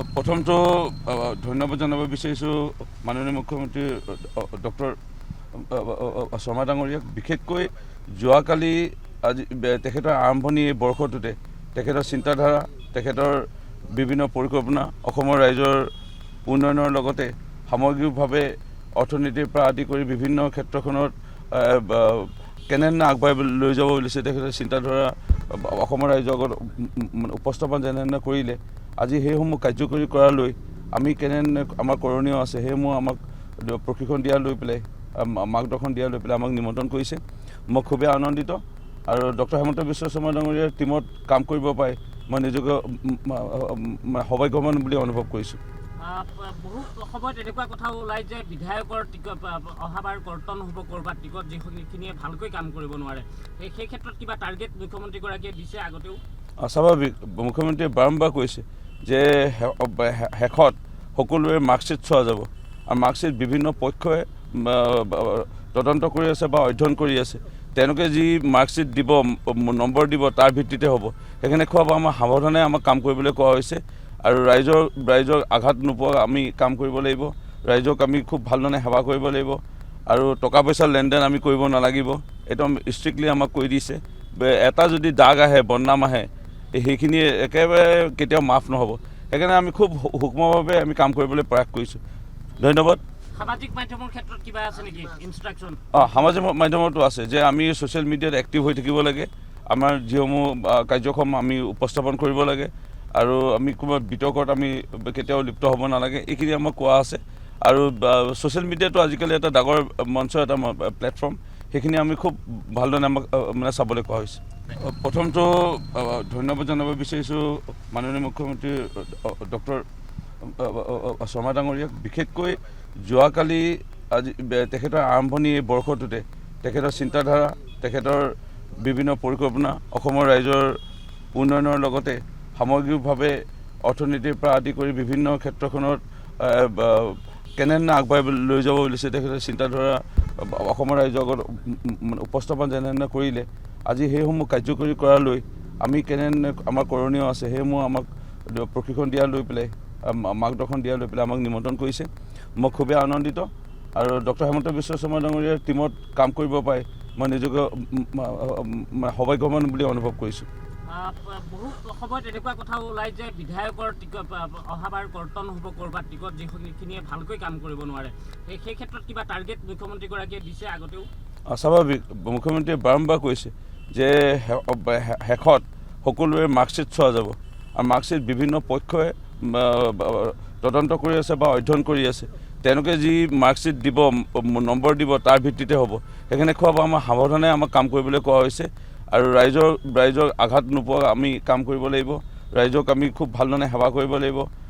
প্ৰথমটো ধন্যবাদ জনাব বিচাৰিছোঁ মাননীয় মুখ্যমন্ত্ৰী ডক্টৰ শৰ্মা ডাঙৰীয়াক। বিশেষকৈ যোৱাকালি আজি তেখেতৰ আৰম্ভণি এই বৰ্ষটোতে তেখেতৰ চিন্তাধাৰা, তেখেতৰ বিভিন্ন পৰিকল্পনা অসমৰ ৰাইজৰ উন্নয়নৰ লগতে সামগ্ৰিকভাৱে অৰ্থনীতিৰ পৰা আদি কৰি বিভিন্ন ক্ষেত্ৰখনত কেনেধৰণে আগবঢ়াই লৈ যাব বুলিছে তেখেতৰ চিন্তাধাৰা অসমৰ ৰাইজৰ আগত উপস্থাপন যেনেধৰণে কৰিলে, আজি সেইসমূহ কাৰ্যকৰী কৰালৈ আমি কেনেধৰণে আমাৰ কৰণীয় আছে সেইসমূহ আমাক প্ৰশিক্ষণ দিয়া লৈ পেলাই মাৰ্গদৰ্শন দিয়া লৈ পেলাই আমাক নিমন্ত্ৰণ কৰিছে। মই খুবেই আনন্দিত আৰু ডক্টৰ হিমন্ত বিশ্ব শৰ্মা ডাঙৰীয়াৰ টীমত কাম কৰিব পাই মই নিজকে সৌভাগ্যৱান বুলি অনুভৱ কৰিছোঁ। বহু সময়ত এনেকুৱা কথাও ওলাই যে বিধায়কৰ টিকট অহাবাৰ কৰ্তন হ'ব ক'ৰবাত টিকট যিখিনিয়ে ভালকৈ কাম কৰিব নোৱাৰে, সেই ক্ষেত্ৰত কিবা টাৰ্গেট মুখ্যমন্ত্ৰীগৰাকীয়ে দিছে আগতেও? স্বাভাৱিক, মুখ্যমন্ত্ৰীয়ে বাৰম্বাৰ কৈছে যে শেষত সকলোৰে মাৰ্কশ্বিট চোৱা যাব আৰু মাৰ্কশ্বিট বিভিন্ন পক্ষই তদন্ত কৰি আছে বা অধ্যয়ন কৰি আছে। তেওঁলোকে যি মাৰ্কশ্বিট দিব, নম্বৰ দিব, তাৰ ভিত্তিতে হ'ব। সেইখিনি খোৱাব আমাৰ সাৱধানে আমাক কাম কৰিবলৈ কোৱা হৈছে আৰু ৰাইজৰ আঘাত নোপোৱা আমি কাম কৰিব লাগিব। ৰাইজক আমি খুব ভালধৰণে সেৱা কৰিব লাগিব আৰু টকা পইচাৰ লেনদেন আমি কৰিব নালাগিব, একদম ষ্ট্ৰিক্টলি আমাক কৈ দিছে। এটা যদি দাগ আহে, বদনাম আহে, সেইখিনি একেবাৰে কেতিয়াও মাফ নহ'ব। সেইকাৰণে আমি খুব সূক্ষ্মভাৱে আমি কাম কৰিবলৈ প্ৰয়াস কৰিছোঁ। ধন্যবাদ। সামাজিক মাধ্যমৰ ক্ষেত্ৰত কিবা আছে নেকি ইনষ্ট্ৰাকশ্যন? সামাজিক মাধ্যমতো আছে যে আমি ছ'চিয়েল মিডিয়াত এক্টিভ হৈ থাকিব লাগে, আমাৰ যিসমূহ কাৰ্যক্ৰম আমি উপস্থাপন কৰিব লাগে আৰু আমি ক'ৰবাত বিতৰ্কত আমি কেতিয়াও লিপ্ত হ'ব নালাগে, এইখিনি আমাক কোৱা আছে। আৰু ছ'চিয়েল মিডিয়াটো আজিকালি এটা ডাঙৰ মঞ্চ, এটা প্লেটফৰ্ম, সেইখিনি আমি খুব ভালধৰণে আমাক চাবলৈ কোৱা হৈছে। প্ৰথমটো ধন্যবাদ জনাব বিচাৰিছোঁ মাননীয় মুখ্যমন্ত্ৰী ডক্টৰ শৰ্মা ডাঙৰীয়াক। বিশেষকৈ যোৱাকালি আজি তেখেতৰ আৰম্ভণি এই বৰ্ষটোতে তেখেতৰ চিন্তাধাৰা, তেখেতৰ বিভিন্ন পৰিকল্পনা অসমৰ ৰাইজৰ উন্নয়নৰ লগতে সামগ্ৰিকভাৱে অৰ্থনীতিৰ পৰা আদি কৰি বিভিন্ন ক্ষেত্ৰখনত কেনেধৰণে আগবঢ়াই লৈ যাব বুলিছে তেখেতৰ চিন্তাধাৰা অসমৰ ৰাইজৰ আগত উপস্থাপন যেনেধৰণে কৰিলে, আজি সেইসমূহ কাৰ্যকৰী কৰালৈ আমি কেনেধৰণে আমাৰ কৰণীয় আছে সেইসমূহ আমাক প্ৰশিক্ষণ দিয়া লৈ পেলাই মাৰ্গদৰ্শন দিয়া লৈ পেলাই আমাক নিমন্ত্ৰণ কৰিছে। মই খুবেই আনন্দিত আৰু ডক্টৰ হিমন্ত বিশ্ব শৰ্মা ডাঙৰীয়াৰ টীমত কাম কৰিব পাই মই নিজকে সৌভাগ্যৱান বুলি অনুভৱ কৰিছোঁ। বহু সময়ত এনেকুৱা কথাও ওলাই যে বিধায়কৰ টিকট অহাবাৰ কৰ্তন হ'ব ক'ৰবাত টিকট যিখিনিয়ে ভালকৈ কাম কৰিব নোৱাৰে, সেই ক্ষেত্ৰত কিবা টাৰ্গেট মুখ্যমন্ত্ৰীগৰাকীয়ে দিছে আগতেও? স্বাভাৱিক, মুখ্যমন্ত্ৰীয়ে বাৰম্বাৰ কৈছে যে শেষত সকলোৰে মাৰ্কশ্বিট চোৱা যাব আৰু মাৰ্কশ্বিট বিভিন্ন পক্ষই তদন্ত কৰি আছে বা অধ্যয়ন কৰি আছে। তেওঁলোকে যি মাৰ্কশ্বিট দিব, নম্বৰ দিব, তাৰ ভিত্তিতে হ'ব। সেইখিনি খোৱাব আমাৰ সাৱধানে আমাক কাম কৰিবলৈ কোৱা হৈছে আৰু ৰাইজৰ আঘাত নোপোৱা আমি কাম কৰিব লাগিব। ৰাইজক আমি খুব ভালধৰণে সেৱা কৰিব লাগিব।